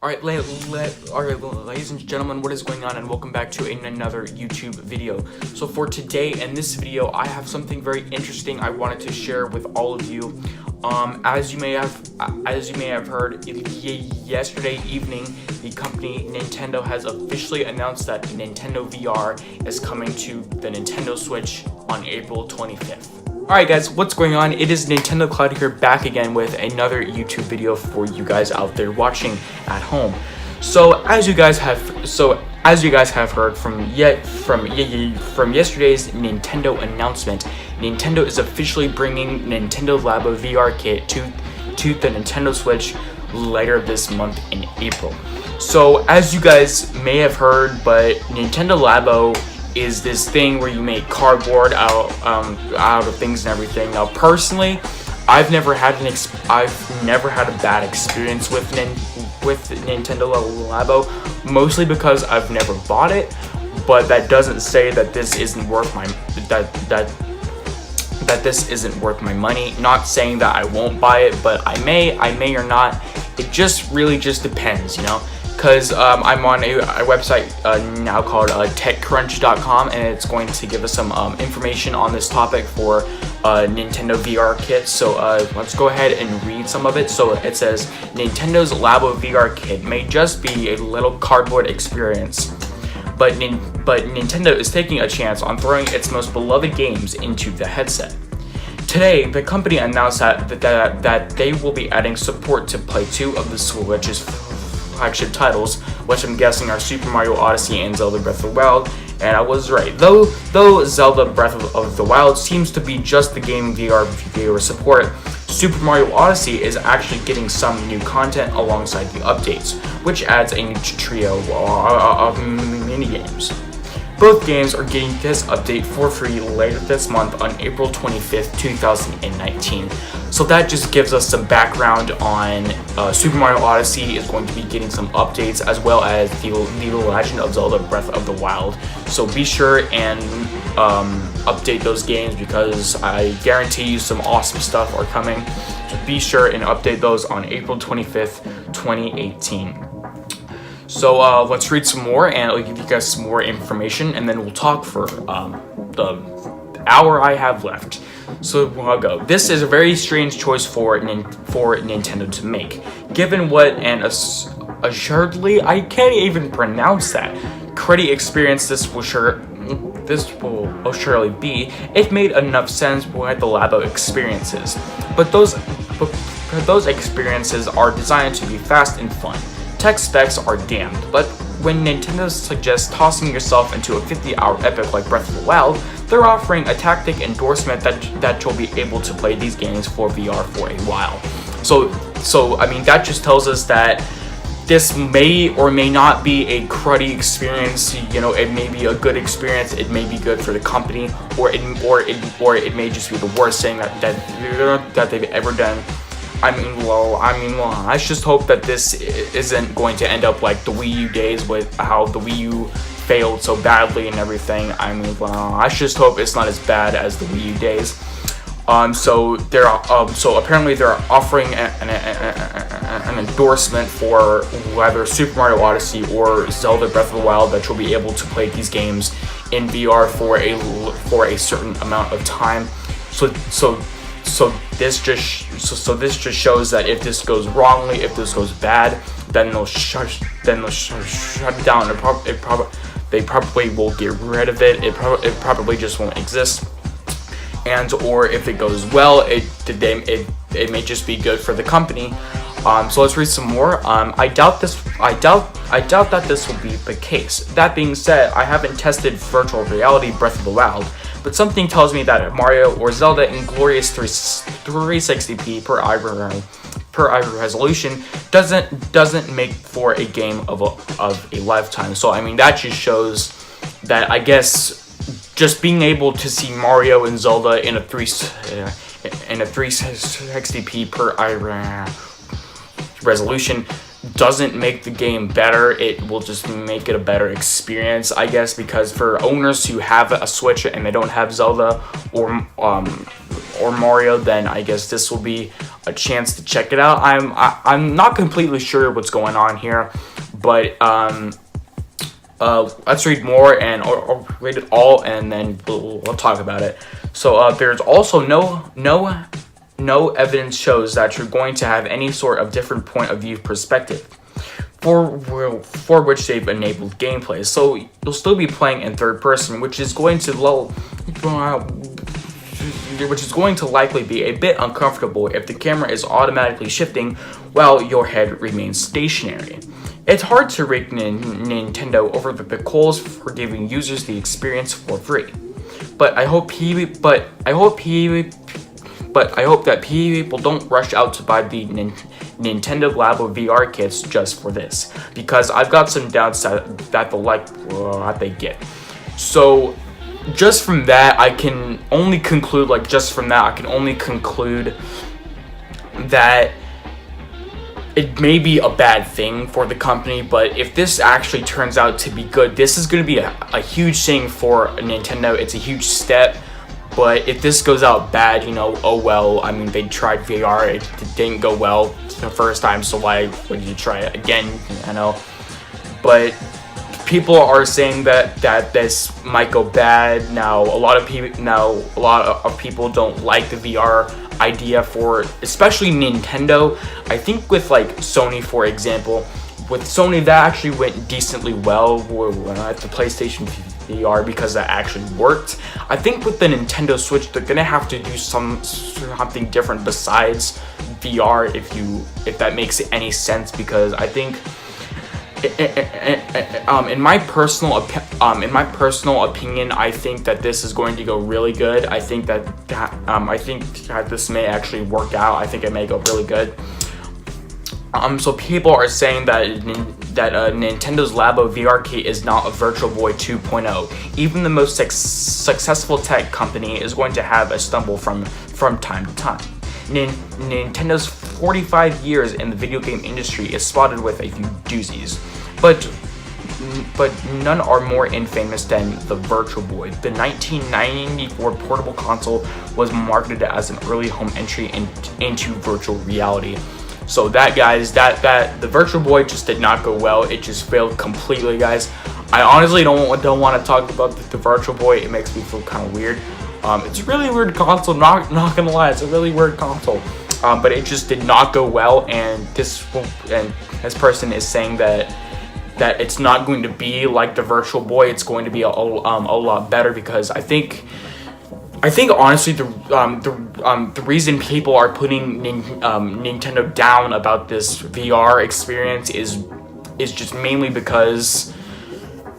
Alright, ladies and gentlemen, what is going on, and welcome back to another YouTube video. So for today, in this video, I have something very interesting I wanted to share with all of you. As you may have heard, yesterday evening, the company Nintendo has officially announced that Nintendo VR is coming to the Nintendo Switch on April 25th. Alright guys, what's going on? It is Nintendo Cloud here, back again with another YouTube video for you guys out there watching at home. So as you guys have heard from yesterday's Nintendo announcement, Nintendo is officially bringing Nintendo Labo VR kit to the Nintendo Switch later this month in April. So as you guys may have heard, but Nintendo Labo is this thing where you make cardboard out of things and everything. Now, personally, I've never had a bad experience with Nintendo Labo, mostly because I've never bought it. But that doesn't say that this isn't worth my this isn't worth my money. Not saying that I won't buy it, but I may or not. It just really depends, you know. Because I'm on a website now called techcrunch.com, and it's going to give us some information on this topic for Nintendo VR kits. So let's go ahead and read some of it. So it says, Nintendo's Labo VR kit may just be a little cardboard experience, but Nintendo is taking a chance on throwing its most beloved games into the headset. Today, the company announced that they will be adding support to Play 2 of the Switch's flagship titles, which I'm guessing are Super Mario Odyssey and Zelda Breath of the Wild, and I was right. Though Zelda Breath of the Wild seems to be just the game VR support, Super Mario Odyssey is actually getting some new content alongside the updates, which adds a new trio of minigames. Both games are getting this update for free later this month on April 25th, 2019. So that just gives us some background on Super Mario Odyssey is going to be getting some updates, as well as the Legend of Zelda Breath of the Wild. So be sure and update those games, because I guarantee you some awesome stuff are coming. So be sure and update those on April 25th, 2018. So let's read some more, and I'll give you guys some more information, and then we'll talk for the hour I have left. So I'll go. This is a very strange choice for Nintendo to make, given what an assuredly, I can't even pronounce that, cruddy experience this will surely be. It made enough sense with the Labo experiences, but those experiences are designed to be fast and fun. Tech specs are damned, but when Nintendo suggests tossing yourself into a 50-hour epic like Breath of the Wild, they're offering a tactic endorsement that you'll be able to play these games for VR for a while. So I mean, that just tells us that this may or may not be a cruddy experience. You know, it may be a good experience. It may be good for the company, or it may just be the worst thing that they've ever done. I just hope that this isn't going to end up like the Wii U days, with how the Wii U failed so badly and everything. I just hope it's not as bad as the Wii U days. So apparently they're offering an endorsement for whether Super Mario Odyssey or Zelda Breath of the Wild, that you'll be able to play these games in VR for a certain amount of time. So this just shows that if this goes wrongly, if this goes bad, then they'll shut it down. They probably will get rid of it. It probably just won't exist. And or if it goes well, it may just be good for the company. So let's read some more. I doubt that this will be the case. That being said, I haven't tested virtual reality Breath of the Wild, but something tells me that Mario or Zelda in glorious 360p per eye resolution doesn't make for a game of a lifetime. So I mean, that just shows that, I guess, just being able to see Mario and Zelda in a 360p per eye resolution doesn't make the game better. It will just make it a better experience, I guess, because for owners who have a Switch and they don't have Zelda or Mario, then I guess this will be a chance to check it out. I'm not completely sure what's going on here, but let's read more and or read it all, and then we'll talk about it. So there's also no evidence shows that you're going to have any sort of different point of view perspective for which they've enabled gameplay. So you'll still be playing in third person, which is going to likely be a bit uncomfortable if the camera is automatically shifting while your head remains stationary. It's hard to rate Nintendo over the goals for giving users the experience for free. But I hope that people don't rush out to buy the Nintendo Labo VR kits just for this, because I've got some doubts that they'll like what they get. So just from that, I can only conclude that it may be a bad thing for the company, but if this actually turns out to be good, this is going to be a huge thing for Nintendo. It's a huge step. But if this goes out bad, oh well. I mean, they tried VR, it didn't go well the first time, so why would you try it again? I know. But people are saying that this might go bad. Now a lot of people don't like the VR idea for, especially Nintendo. I think with like Sony, for example, with Sony that actually went decently well at the PlayStation VR because that actually worked. I think with the Nintendo Switch, they're gonna have to do something different besides VR, if that makes any sense, because I think in my personal opinion, I think that this is going to go really good. I think that this may actually work out. I think it may go really good. So people are saying that Nintendo's Labo VR kit is not a Virtual Boy 2.0. Even the most successful tech company is going to have a stumble from time to time. Nintendo's 45 years in the video game industry is spotted with a few doozies, but none are more infamous than the Virtual Boy. The 1994 portable console was marketed as an early home entry into virtual reality. So that, guys, that the Virtual Boy just did not go well. It just failed completely, guys. I honestly don't want to talk about the Virtual Boy. It makes me feel kind of weird. It's a really weird console. Not gonna lie, it's a really weird console. But it just did not go well, and this person is saying that it's not going to be like the Virtual Boy. It's going to be a lot better, because I think honestly the reason people are putting Nintendo down about this VR experience is just mainly because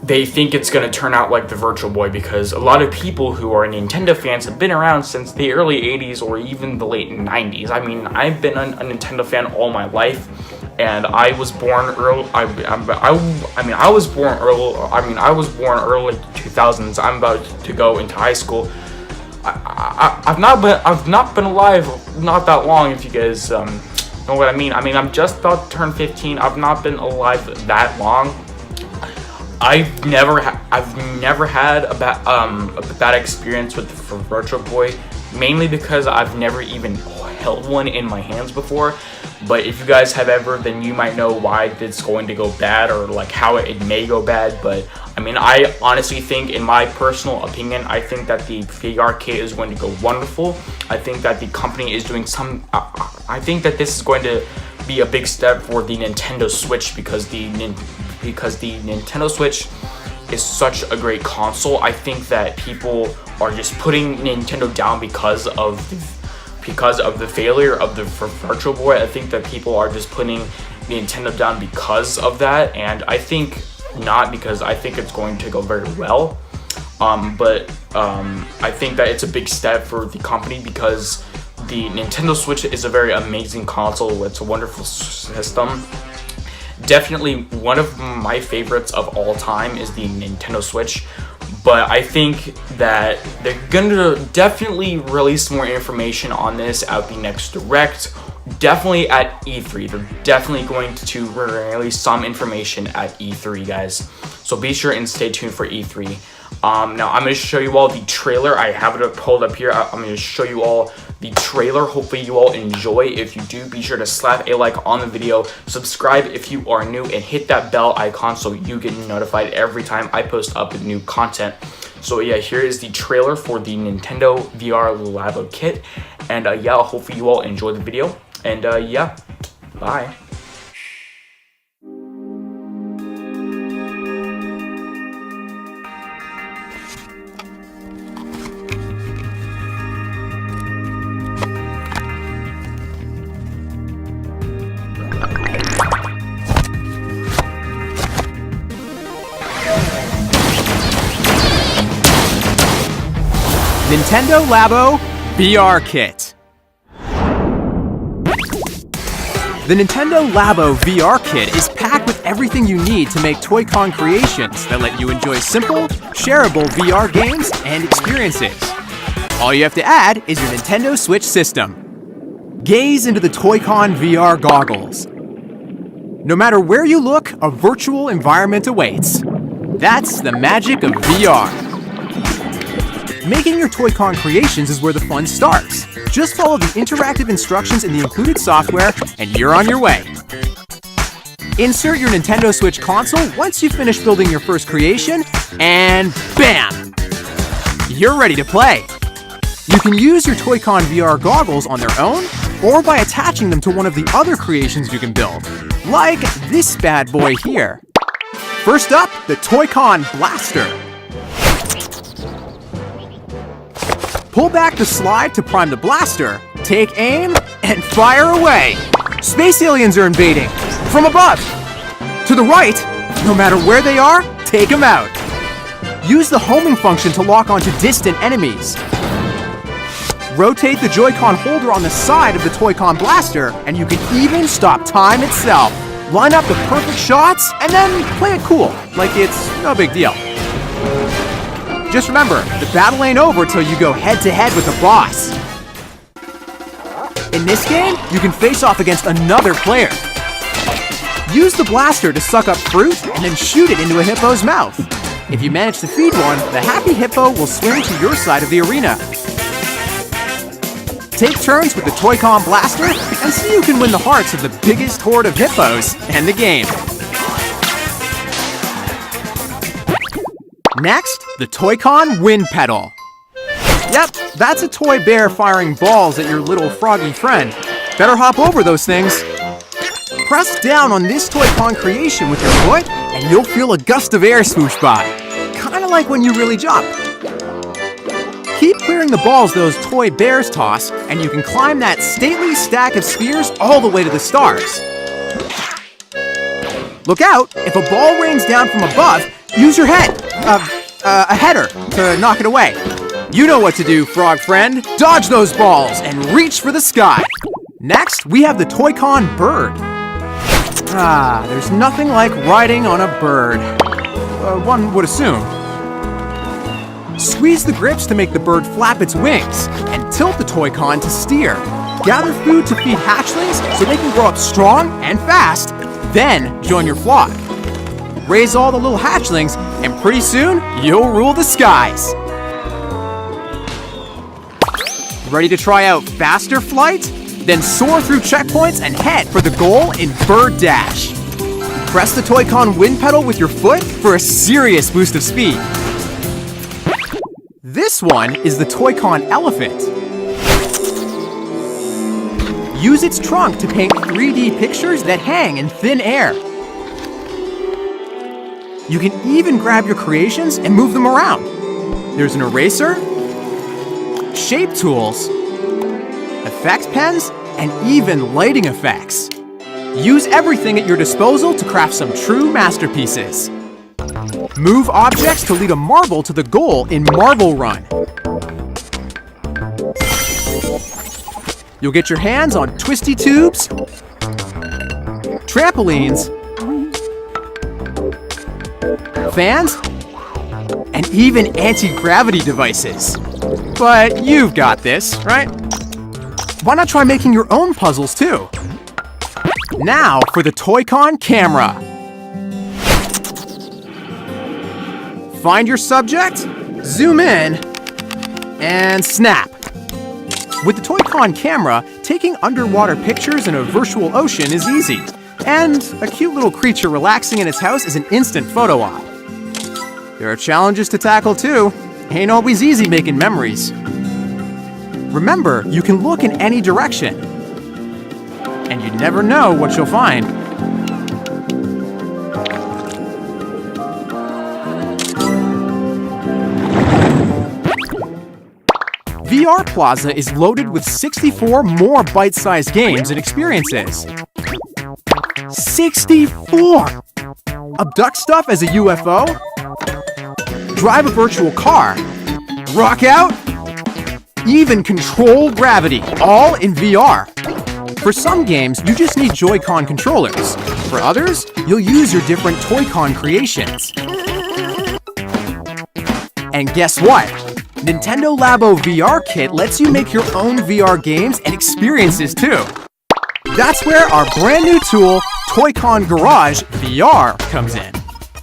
they think it's going to turn out like the Virtual Boy, because a lot of people who are Nintendo fans have been around since the early 80s or even the late 90s. I mean, I've been a Nintendo fan all my life, and I was born early. I was born early 2000s. I'm about to go into high school. I've not been alive not that long, if you guys know what I mean. I mean, I'm just about to turn 15. I've not been alive that long. I've never had a bad experience with the Virtual Boy, mainly because I've never even held one in my hands before. But if you guys have ever, then you might know why it's going to go bad, or like how it may go bad. But I mean, I honestly think, in my personal opinion, I think that the VR kit is going to go wonderful. I think that the company is doing I think that this is going to be a big step for the Nintendo Switch, because the Nintendo Switch is such a great console. I think that people are just putting Nintendo down because of the failure of the Virtual Boy. I think that people are just putting Nintendo down because of that, and I think not, because I think it's going to go very well. But I think that it's a big step for the company, because the Nintendo Switch is a very amazing console. It's a wonderful system. Definitely one of my favorites of all time is the Nintendo Switch. But I think that they're going to definitely release more information on this at the next Direct. Definitely at E3. They're definitely going to release some information at E3, guys. So be sure and stay tuned for E3. Now I'm going to show you all the trailer. I have it pulled up here. I'm going to show you all the trailer. Hopefully you all enjoy. If you do, be sure to slap a like on the video, subscribe if you are new, and hit that bell icon so you get notified every time I post up new content. So yeah, here is the trailer for the Nintendo VR Labo kit, and yeah, hopefully you all enjoy the video, and yeah, bye. Nintendo Labo VR Kit. The Nintendo Labo VR Kit is packed with everything you need to make Toy-Con creations that let you enjoy simple, shareable VR games and experiences. All you have to add is your Nintendo Switch system. Gaze into the Toy-Con VR goggles. No matter where you look, a virtual environment awaits. That's the magic of VR. Making your Toy-Con creations is where the fun starts. Just follow the interactive instructions in the included software, and you're on your way. Insert your Nintendo Switch console once you finish building your first creation, and bam! You're ready to play. You can use your Toy-Con VR goggles on their own, or by attaching them to one of the other creations you can build, like this bad boy here. First up, the Toy-Con Blaster. Pull back the slide to prime the blaster, take aim, and fire away! Space aliens are invading! From above! To the right! No matter where they are, take them out! Use the homing function to lock onto distant enemies. Rotate the Joy-Con holder on the side of the Toy-Con blaster, and you can even stop time itself. Line up the perfect shots, and then play it cool, like it's no big deal. Just remember, the battle ain't over till you go head-to-head with the boss. In this game, you can face off against another player. Use the blaster to suck up fruit and then shoot it into a hippo's mouth. If you manage to feed one, the happy hippo will swim to your side of the arena. Take turns with the Toy-Con blaster and see who can win the hearts of the biggest horde of hippos in the game. Next, the Toy-Con Wind Pedal. Yep, that's a toy bear firing balls at your little froggy friend. Better hop over those things. Press down on this Toy-Con creation with your foot, and you'll feel a gust of air swoosh by. Kinda like when you really jump. Keep clearing the balls those toy bears toss, and you can climb that stately stack of spheres all the way to the stars. Look out, if a ball rains down from above, use your head, a header, to knock it away. You know what to do, frog friend. Dodge those balls and reach for the sky. Next, we have the Toy-Con Bird. There's nothing like riding on a bird. One would assume. Squeeze the grips to make the bird flap its wings, and tilt the Toy-Con to steer. Gather food to feed hatchlings so they can grow up strong and fast, then join your flock. Raise all the little hatchlings, and pretty soon, you'll rule the skies. Ready to try out faster flight? Then soar through checkpoints and head for the goal in Bird Dash. Press the Toy-Con wind pedal with your foot for a serious boost of speed. This one is the Toy-Con Elephant. Use its trunk to paint 3D pictures that hang in thin air. You can even grab your creations and move them around. There's an eraser, shape tools, effects pens, and even lighting effects. Use everything at your disposal to craft some true masterpieces. Move objects to lead a marble to the goal in Marble Run. You'll get your hands on twisty tubes, trampolines, fans, and even anti-gravity devices. But you've got this, right? Why not try making your own puzzles too? Now for the Toy-Con camera. Find your subject, zoom in, and snap. With the Toy-Con camera, taking underwater pictures in a virtual ocean is easy. And a cute little creature relaxing in its house is an instant photo op. There are challenges to tackle too. Ain't always easy making memories. Remember, you can look in any direction. And you never know what you'll find. VR Plaza is loaded with 64 more bite-sized games and experiences. 64! Abduct stuff as a UFO? Drive a virtual car? Rock out? Even control gravity, all in VR. For some games, you just need Joy-Con controllers. For others, you'll use your different Toy-Con creations. And guess what? Nintendo Labo VR Kit lets you make your own VR games and experiences too. That's where our brand new tool, Toy-Con Garage VR, comes in.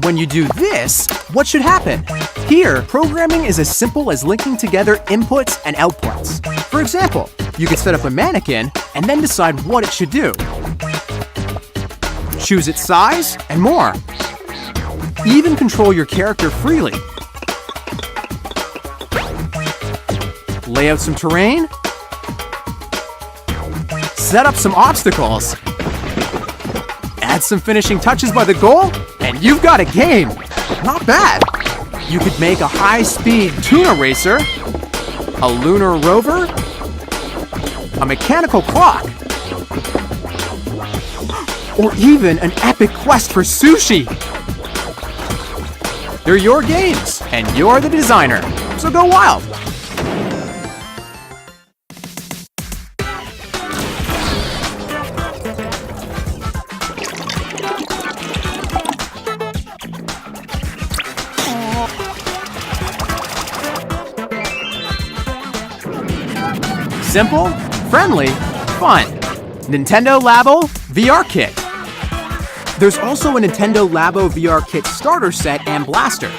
When you do this, what should happen? Here, programming is as simple as linking together inputs and outputs. For example, you can set up a mannequin and then decide what it should do. Choose its size and more. Even control your character freely. Lay out some terrain. Set up some obstacles. Add some finishing touches by the goal, and you've got a game. Not bad. You could make a high-speed tuna racer, a lunar rover, a mechanical clock, or even an epic quest for sushi. They're your games, and you're the designer, so go wild. Simple, friendly, fun. Nintendo Labo VR Kit. There's also a Nintendo Labo VR Kit starter set and blaster.